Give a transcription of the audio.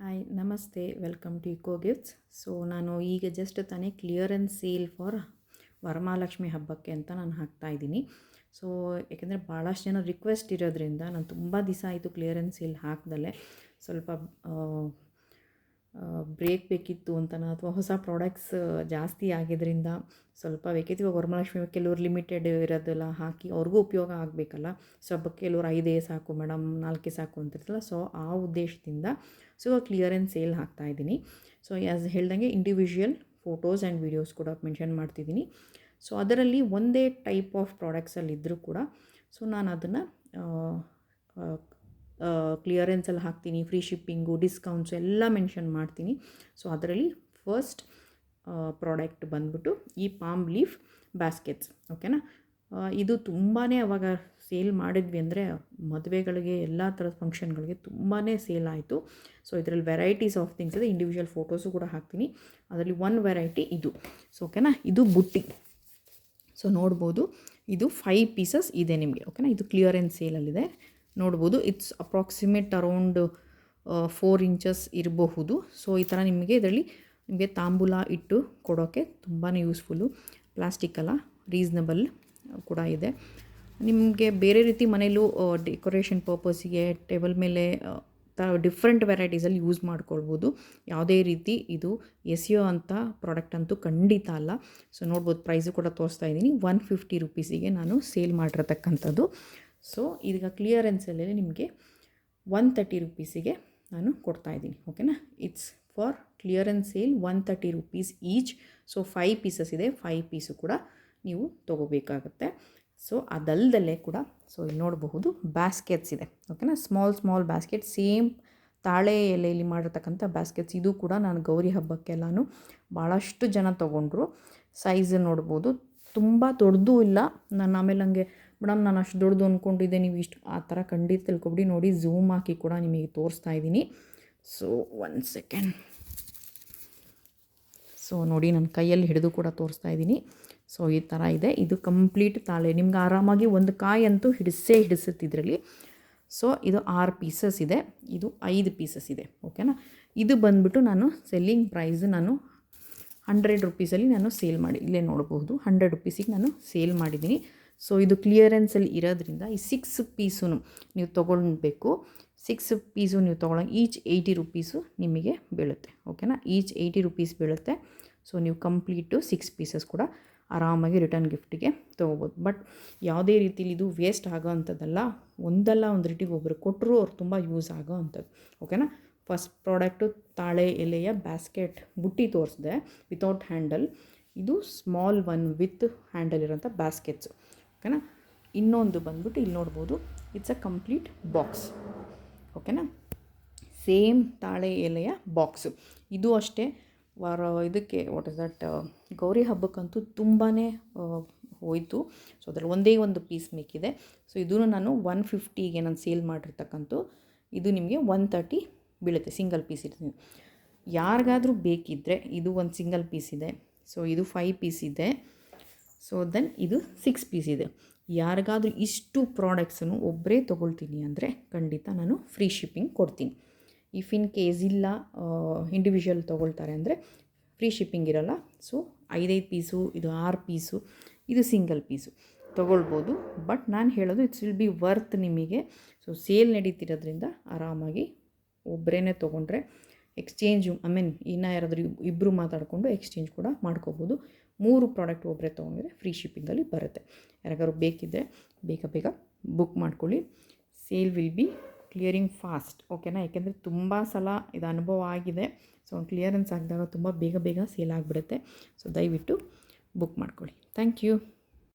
Hi ನಮಸ್ತೆ, welcome to Eco Gifts. So ನಾನು ಈಗ ಜಸ್ಟ್ ತಾನೇ ಕ್ಲಿಯರೆನ್ಸ್ ಸೇಲ್ ಫಾರ್ ವರಮಹಾಲಕ್ಷ್ಮಿ ಹಬ್ಬಕ್ಕೆ ಅಂತ ನಾನು ಹಾಕ್ತಾಯಿದ್ದೀನಿ. ಸೊ ಯಾಕೆಂದರೆ ಭಾಳಷ್ಟು ಜನ ರಿಕ್ವೆಸ್ಟ್ ಇರೋದ್ರಿಂದ ನಾನು ತುಂಬ ದಿವಸ ಆಯಿತು ಕ್ಲಿಯರೆನ್ಸ್ ಸೇಲ್ ಹಾಕ್ದಲ್ಲೇ. ಸ್ವಲ್ಪ ಬ್ರೇಕ್ ಬೇಕಿತ್ತು ಅಂತನೋ ಅಥವಾ ಹೊಸ ಪ್ರಾಡಕ್ಟ್ಸ್ ಜಾಸ್ತಿ ಆಗಿದ್ದರಿಂದ ಸ್ವಲ್ಪ ಬೇಕಿತ್ತು. ಇವಾಗ ವರಮಹಾಲಕ್ಷ್ಮಿ ಕೆಲವ್ರು ಲಿಮಿಟೆಡ್ ಇರೋದೆಲ್ಲ ಹಾಕಿ ಅವ್ರಿಗೂ ಉಪಯೋಗ ಆಗಬೇಕಲ್ಲ. ಸೊ ಹಬ್ಬಕ್ಕೆ ಕೆಲವ್ರು 5 ಸಾಕು ಮೇಡಮ್, 4 ಸಾಕು ಅಂತಿರ್ತಲ್ಲ. ಸೊ ಆ ಉದ್ದೇಶದಿಂದ ಕ್ಲಿಯರೆನ್ಸ್ ಸೇಲ್ ಹಾಕ್ತಾಯಿದ್ದೀನಿ. ಸೊ ಆ್ಯಸ್ ಹೇಳ್ದಂಗೆ ಇಂಡಿವಿಜುವಲ್ ಫೋಟೋಸ್ ಆ್ಯಂಡ್ ವೀಡಿಯೋಸ್ ಕೂಡ ಮೆನ್ಷನ್ ಮಾಡ್ತಿದ್ದೀನಿ. ಸೊ ಅದರಲ್ಲಿ ಒಂದೇ ಟೈಪ್ ಆಫ್ ಪ್ರಾಡಕ್ಟ್ಸಲ್ಲಿ ಇದ್ದರೂ ಕೂಡ ಸೊ ನಾನು ಅದನ್ನು ಕ್ಲಿಯರೆನ್ಸಲ್ಲಿ ಹಾಕ್ತೀನಿ. ಫ್ರೀ ಶಿಪ್ಪಿಂಗು, ಡಿಸ್ಕೌಂಟ್ಸು ಎಲ್ಲ ಮೆನ್ಷನ್ ಮಾಡ್ತೀನಿ. ಸೊ ಅದರಲ್ಲಿ ಫಸ್ಟ್ ಪ್ರಾಡಕ್ಟ್ ಬಂದ್ಬಿಟ್ಟು ಈ ಪಾಮ್ ಲೀಫ್ ಬ್ಯಾಸ್ಕೆಟ್ಸ್. ಓಕೆನಾ, ಇದು ತುಂಬಾ ಅವಾಗ ಸೇಲ್ ಮಾಡಿದ್ವಿ ಅಂದರೆ ಮದುವೆಗಳಿಗೆ ಎಲ್ಲ ಥರದ ಫಂಕ್ಷನ್ಗಳಿಗೆ ತುಂಬಾ ಸೇಲ್ ಆಯಿತು. ಸೊ ಇದರಲ್ಲಿ ವೆರೈಟೀಸ್ ಆಫ್ ಥಿಂಗ್ಸ್ ಇದೆ. ಇಂಡಿವಿಜುವಲ್ ಫೋಟೋಸು ಕೂಡ ಹಾಕ್ತೀನಿ. ಅದರಲ್ಲಿ ಒಂದು ವೆರೈಟಿ ಇದು. ಸೊ ಓಕೆನಾ, ಇದು ಬುಟ್ಟಿ. ಸೊ ನೋಡ್ಬೋದು, ಇದು 5 ಪೀಸಸ್ ಇದೆ ನಿಮಗೆ. ಓಕೆನಾ, ಇದು ಕ್ಲಿಯರೆನ್ಸ್ ಸೇಲಲ್ಲಿದೆ. ನೋಡ್ಬೋದು, ಇಟ್ಸ್ ಅಪ್ರಾಕ್ಸಿಮೇಟ್ ಅರೌಂಡ್ 4 ಇಂಚಸ್ ಇರಬಹುದು. ಸೊ ಈ ಥರ ನಿಮಗೆ ತಾಂಬೂಲ ಇಟ್ಟು ಕೊಡೋಕ್ಕೆ ತುಂಬಾ ಯೂಸ್ಫುಲ್ಲು. ಪ್ಲಾಸ್ಟಿಕ್ ಅಲ್ಲ, ರೀಸ್ನಬಲ್ ಕೂಡ ಇದೆ. ನಿಮಗೆ ಬೇರೆ ರೀತಿ ಮನೇಲೂ ಡೆಕೋರೇಷನ್ ಪರ್ಪಸ್ಸಿಗೆ ಟೇಬಲ್ ಮೇಲೆ ಡಿಫ್ರೆಂಟ್ ವೆರೈಟೀಸಲ್ಲಿ ಯೂಸ್ ಮಾಡ್ಕೊಳ್ಬೋದು. ಯಾವುದೇ ರೀತಿ ಇದು ಎಸೆಯೋ ಅಂಥ ಪ್ರಾಡಕ್ಟ್ ಅಂತೂ ಖಂಡಿತ ಅಲ್ಲ. ಸೊ ನೋಡ್ಬೋದು, ಪ್ರೈಸು ಕೂಡ ತೋರಿಸ್ತಾ ಇದ್ದೀನಿ. 150 ರುಪೀಸಿಗೆ ನಾನು ಸೇಲ್ ಮಾಡಿರತಕ್ಕಂಥದ್ದು. ಸೊ ಈಗ ಕ್ಲಿಯರೆನ್ಸಲ್ಲಿ ನಿಮಗೆ 130 ರುಪೀಸಿಗೆ ನಾನು ಕೊಡ್ತಾಯಿದ್ದೀನಿ. ಓಕೆನಾ, it's for clearance sale 130 rupees each. So 5 pieces ಇದೆ, 5 ಪೀಸು ಕೂಡ ನೀವು ತೊಗೋಬೇಕಾಗತ್ತೆ. ಸೊ ಅದಲ್ಲದಲ್ಲೇ ಕೂಡ ಸೊ ಇಲ್ಲಿ ನೋಡಬಹುದು ಬ್ಯಾಸ್ಕೆಟ್ಸ್ ಇದೆ. ಓಕೆನಾ, ಸ್ಮಾಲ್ ಬ್ಯಾಸ್ಕೆಟ್, ಸೇಮ್ ತಾಳೆ ಎಲೆಯಲ್ಲಿ ಮಾಡಿರ್ತಕ್ಕಂಥ ಬ್ಯಾಸ್ಕೆಟ್ಸ್. ಇದು ಕೂಡ ನಾನು ಗೌರಿ ಹಬ್ಬಕ್ಕೆಲ್ಲನೂ ಭಾಳಷ್ಟು ಜನ ತೊಗೊಂಡ್ರು. ಸೈಜ್ ನೋಡ್ಬೋದು, ತುಂಬ ದೊಡ್ಡದು ಇಲ್ಲ. ನಾನು ಆಮೇಲೆ ನನಗೆ ಮೇಡಮ್ ನಾನು ಅಷ್ಟು ದೊಡ್ಡದು ಅಂದ್ಕೊಂಡಿದ್ದೆ, ನೀವು ಇಷ್ಟು ಆ ಥರ ಖಂಡಿತ ತಿಳ್ಕೊಬಿಡಿ. ನೋಡಿ, ಝೂಮ್ ಹಾಕಿ ಕೂಡ ನಿಮಗೆ ತೋರಿಸ್ತಾ ಇದ್ದೀನಿ. So 1 second. ಸೊ ನೋಡಿ, ನನ್ನ ಕೈಯಲ್ಲಿ ಹಿಡಿದು ಕೂಡ ತೋರಿಸ್ತಾ ಇದ್ದೀನಿ. ಸೊ ಈ ಥರ ಇದೆ. ಇದು ಕಂಪ್ಲೀಟ್ ತಾಳೆ, ನಿಮ್ಗೆ ಆರಾಮಾಗಿ ಒಂದು ಕಾಯಿ ಅಂತೂ ಹಿಡಿಸುತ್ತೆ ಇದರಲ್ಲಿ. ಸೊ ಇದು 6 ಪೀಸಸ್ ಇದೆ, ಇದು 5 ಪೀಸಸ್ ಇದೆ. ಓಕೆನಾ, ಇದು ಬಂದುಬಿಟ್ಟು ನಾನು ಸೆಲ್ಲಿಂಗ್ ಪ್ರೈಸ್ ನಾನು 100 ರುಪೀಸಲ್ಲಿ ನಾನು ಸೇಲ್ ಮಾಡಿ, ಇಲ್ಲೇ ನೋಡಬಹುದು 100 ರುಪೀಸಿಗೆ ನಾನು ಸೇಲ್ ಮಾಡಿದ್ದೀನಿ. ಸೊ ಇದು ಕ್ಲಿಯರೆನ್ಸಲ್ಲಿ ಇರೋದ್ರಿಂದ ಈ 6 ಪೀಸು ನೀವು ತೊಗೊಳ್ಬೇಕು. 6 ಪೀಸು ನೀವು ತೊಗೊಳ್ಳೋಂಗೆ ಈಚ್ 80 ರುಪೀಸು ನಿಮಗೆ ಬೀಳುತ್ತೆ. ಓಕೆನಾ, ಈಚ್ 80 ರುಪೀಸ್ ಬೀಳುತ್ತೆ. ಸೊ ನೀವು ಕಂಪ್ಲೀಟು 6 ಪೀಸಸ್ ಕೂಡ ಆರಾಮಾಗಿ ರಿಟರ್ನ್ ಗಿಫ್ಟಿಗೆ ತೊಗೋಬೋದು. ಬಟ್ ಯಾವುದೇ ರೀತಿಲಿ ಇದು ವೇಸ್ಟ್ ಆಗೋ ಅಂಥದ್ದಲ್ಲ. ಒಂದಲ್ಲ ಒಂದು ರೀತಿಗೆ ಒಬ್ಬರು ಕೊಟ್ಟರು ಅವ್ರು ತುಂಬ ಯೂಸ್ ಆಗೋ ಅಂಥದ್ದು. ಓಕೆನಾ, ಫಸ್ಟ್ ಪ್ರಾಡಕ್ಟು ತಾಳೆ ಎಲೆಯ ಬ್ಯಾಸ್ಕೆಟ್ ಬುಟ್ಟಿ ತೋರಿಸಿದೆ ವಿತೌಟ್ ಹ್ಯಾಂಡಲ್. ಇದು ಸ್ಮಾಲ್ ಒನ್ ವಿತ್ ಹ್ಯಾಂಡಲ್ ಇರೋಂಥ ಬ್ಯಾಸ್ಕೆಟ್ಸು. ಓಕೆನಾ, ಇನ್ನೊಂದು ಬಂದ್ಬಿಟ್ಟು ಇಲ್ಲಿ ನೋಡ್ಬೋದು, ಇಟ್ಸ್ ಅ ಕಂಪ್ಲೀಟ್ ಬಾಕ್ಸ್. ಓಕೆನಾ, ಸೇಮ್ ತಾಳೆ ಎಲೆಯ ಬಾಕ್ಸು. ಇದು ಅಷ್ಟೇ ಇದಕ್ಕೆ ವಾಟ್ ಇಸ್ ದಟ್ ಗೌರಿ ಹಬ್ಬಕ್ಕಂತೂ ತುಂಬಾ ಹೋಯಿತು. ಸೊ ಅದರಲ್ಲಿ ಒಂದೇ ಒಂದು ಪೀಸ್ ಮಿಕ್ಕಿದೆ. ಸೊ ಇದನ್ನು ನಾನು 150ಗೆ ನಾನು ಸೇಲ್ ಮಾಡಿರ್ತಕ್ಕಂಥ, ಇದು ನಿಮಗೆ 130 ಬೀಳುತ್ತೆ. ಸಿಂಗಲ್ ಪೀಸ್ ಇರ್ತೀನಿ. ಯಾರಿಗಾದರೂ ಬೇಕಿದ್ದರೆ ಇದು ಒಂದು ಸಿಂಗಲ್ ಪೀಸ್ ಇದೆ. ಸೊ ಇದು 5 ಪೀಸ್ ಇದೆ. ಸೊ ದೆನ್ ಇದು 6 ಪೀಸ್ ಇದೆ. ಯಾರಿಗಾದರೂ ಇಷ್ಟು ಪ್ರಾಡಕ್ಟ್ಸನ್ನು ಒಬ್ಬರೇ ತೊಗೊಳ್ತೀನಿ ಅಂದರೆ ಖಂಡಿತ ನಾನು ಫ್ರೀ ಶಿಪ್ಪಿಂಗ್ ಕೊಡ್ತೀನಿ. ಇಫ್ ಇನ್ ಕೇಸ್ ಇಲ್ಲ ಇಂಡಿವಿಜುವಲ್ ತೊಗೊಳ್ತಾರೆ ಅಂದರೆ ಫ್ರೀ ಶಿಪ್ಪಿಂಗ್ ಇರೋಲ್ಲ. ಸೊ 5 ಪೀಸು, ಇದು 6 ಪೀಸು, ಇದು ಸಿಂಗಲ್ ಪೀಸು ತೊಗೊಳ್ಬೋದು. ಬಟ್ ನಾನು ಹೇಳೋದು ಇಟ್ಸ್ ವಿಲ್ ಬಿ ವರ್ತ್ ನಿಮಗೆ. ಸೊ ಸೇಲ್ ನಡೀತಿರೋದ್ರಿಂದ ಆರಾಮಾಗಿ ಒಬ್ಬರೇ ತೊಗೊಂಡ್ರೆ ಎಕ್ಸ್ಚೇಂಜು ಇನ್ನೂ ಯಾರಾದರೂ ಇಬ್ಬರು ಮಾತಾಡಿಕೊಂಡು ಎಕ್ಸ್ಚೇಂಜ್ ಕೂಡ ಮಾಡ್ಕೋಬೋದು. 3 ಪ್ರಾಡಕ್ಟ್ ಒಬ್ಬರೇ ತೊಗೊಂಡ್ರೆ ಫ್ರೀ ಶಿಪ್ಪಿಂಗಲ್ಲಿ ಬರುತ್ತೆ. ಯಾರಿಗಾದ್ರು ಬೇಕಿದ್ದರೆ ಬೇಗ ಬುಕ್ ಮಾಡ್ಕೊಳ್ಳಿ. Sale will be clearing fast. ಓಕೆನಾ, ಯಾಕೆಂದರೆ ತುಂಬ ಸಲ ಇದು ಅನುಭವ ಆಗಿದೆ. ಸೊ ಕ್ಲಿಯರೆನ್ಸ್ ಆಗಿದಾಗ ತುಂಬ ಬೇಗ ಸೇಲ್ ಆಗಿಬಿಡುತ್ತೆ. ಸೊ ದಯವಿಟ್ಟು ಬುಕ್ ಮಾಡ್ಕೊಳ್ಳಿ. Thank you.